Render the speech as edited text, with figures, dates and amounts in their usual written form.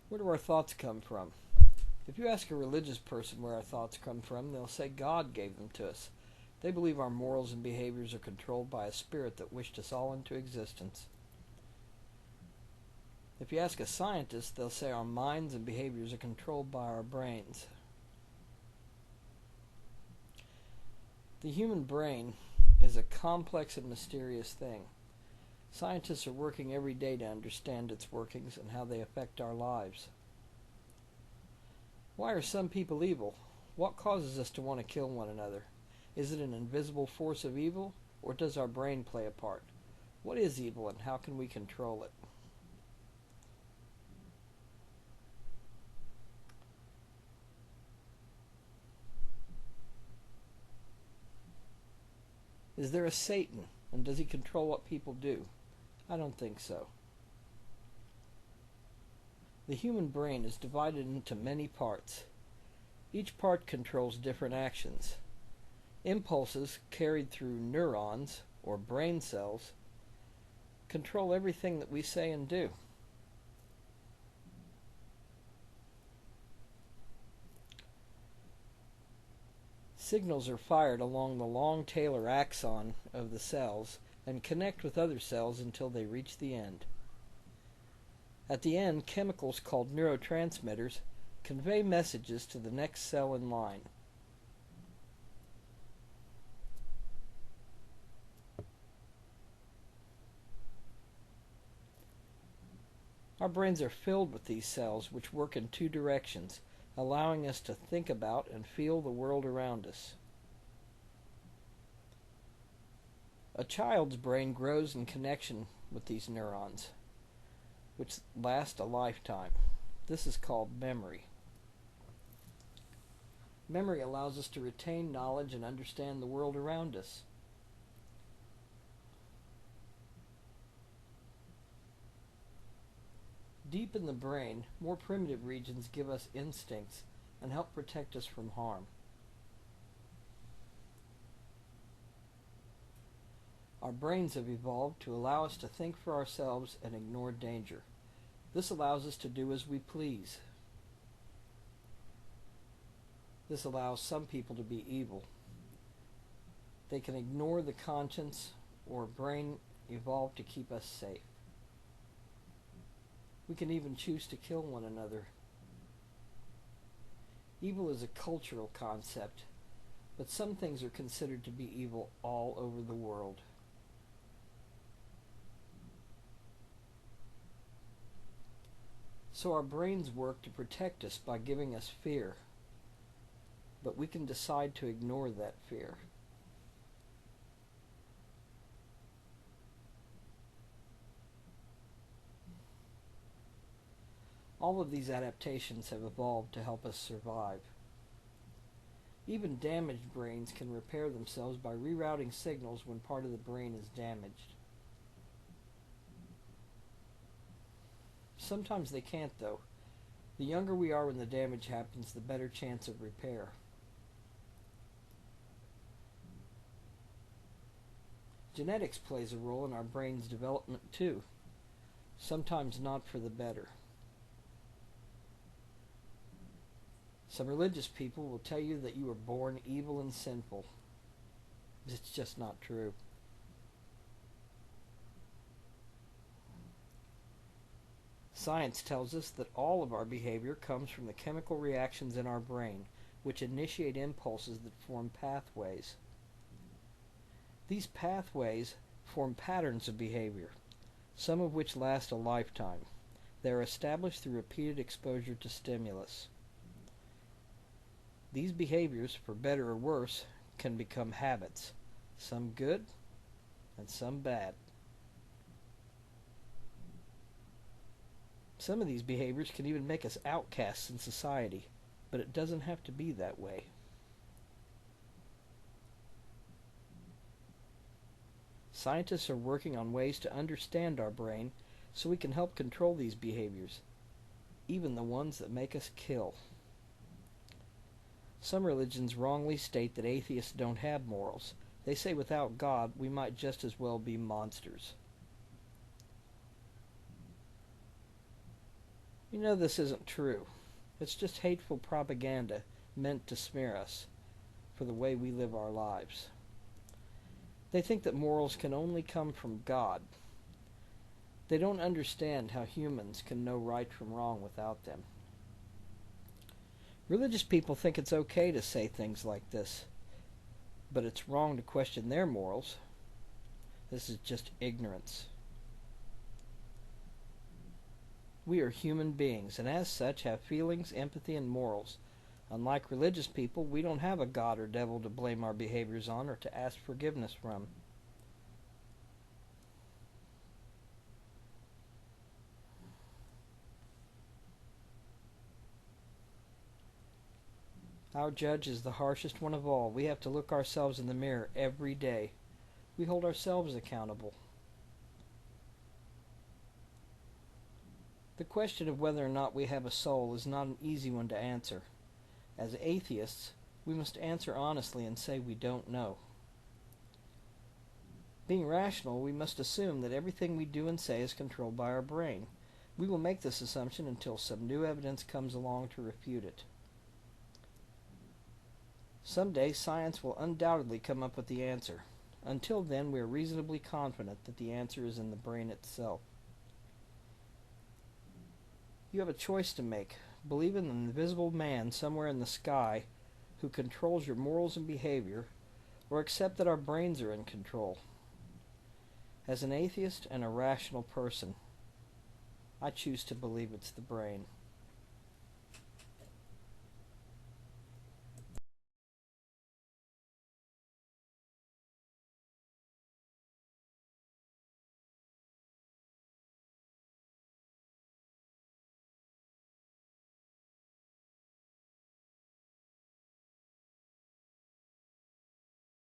Where do our thoughts come from? If you ask a religious person where our thoughts come from, they'll say God gave them to us. They believe our morals and behaviors are controlled by a spirit that wished us all into existence. If you ask a scientist, they'll say our minds and behaviors are controlled by our brains. The human brain is a complex and mysterious thing. Scientists are working every day to understand its workings and how they affect our lives. Why are some people evil? What causes us to want to kill one another? Is it an invisible force of evil, or does our brain play a part? What is evil and how can we control it? Is there a Satan, and does he control what people do? I don't think so. The human brain is divided into many parts. Each part controls different actions. Impulses carried through neurons, or brain cells, control everything that we say and do. Signals are fired along the long tail or axon of the cells and connect with other cells until they reach the end. At the end, chemicals called neurotransmitters convey messages to the next cell in line. Our brains are filled with these cells, which work in two directions, allowing us to think about and feel the world around us. A child's brain grows in connection with these neurons, which last a lifetime. This is called memory. Memory allows us to retain knowledge and understand the world around us. Deep in the brain, more primitive regions give us instincts and help protect us from harm. Our brains have evolved to allow us to think for ourselves and ignore danger. This allows us to do as we please. This allows some people to be evil. They can ignore the conscience or brain evolved to keep us safe. We can even choose to kill one another. Evil is a cultural concept, but some things are considered to be evil all over the world. So our brains work to protect us by giving us fear, but we can decide to ignore that fear. All of these adaptations have evolved to help us survive. Even damaged brains can repair themselves by rerouting signals when part of the brain is damaged. Sometimes they can't, though. The younger we are when the damage happens, the better chance of repair. Genetics plays a role in our brain's development too, sometimes not for the better. Some religious people will tell you that you were born evil and sinful. It's just not true. Science tells us that all of our behavior comes from the chemical reactions in our brain, which initiate impulses that form pathways. These pathways form patterns of behavior, some of which last a lifetime. They are established through repeated exposure to stimulus. These behaviors, for better or worse, can become habits, some good and some bad. Some of these behaviors can even make us outcasts in society, but it doesn't have to be that way. Scientists are working on ways to understand our brain so we can help control these behaviors, even the ones that make us kill. Some religions wrongly state that atheists don't have morals. They say without God, we might just as well be monsters. You know this isn't true. It's just hateful propaganda meant to smear us for the way we live our lives. They think that morals can only come from God. They don't understand how humans can know right from wrong without them. Religious people think it's okay to say things like this, but it's wrong to question their morals. This is just ignorance. We are human beings, and as such have feelings, empathy, and morals. Unlike religious people, we don't have a God or devil to blame our behaviors on or to ask forgiveness from. Our judge is the harshest one of all. We have to look ourselves in the mirror every day. We hold ourselves accountable. The question of whether or not we have a soul is not an easy one to answer. As atheists, we must answer honestly and say we don't know. Being rational, we must assume that everything we do and say is controlled by our brain. We will make this assumption until some new evidence comes along to refute it. Someday, science will undoubtedly come up with the answer. Until then, we are reasonably confident that the answer is in the brain itself. You have a choice to make. Believe in an invisible man somewhere in the sky who controls your morals and behavior, or accept that our brains are in control. As an atheist and a rational person, I choose to believe it's the brain.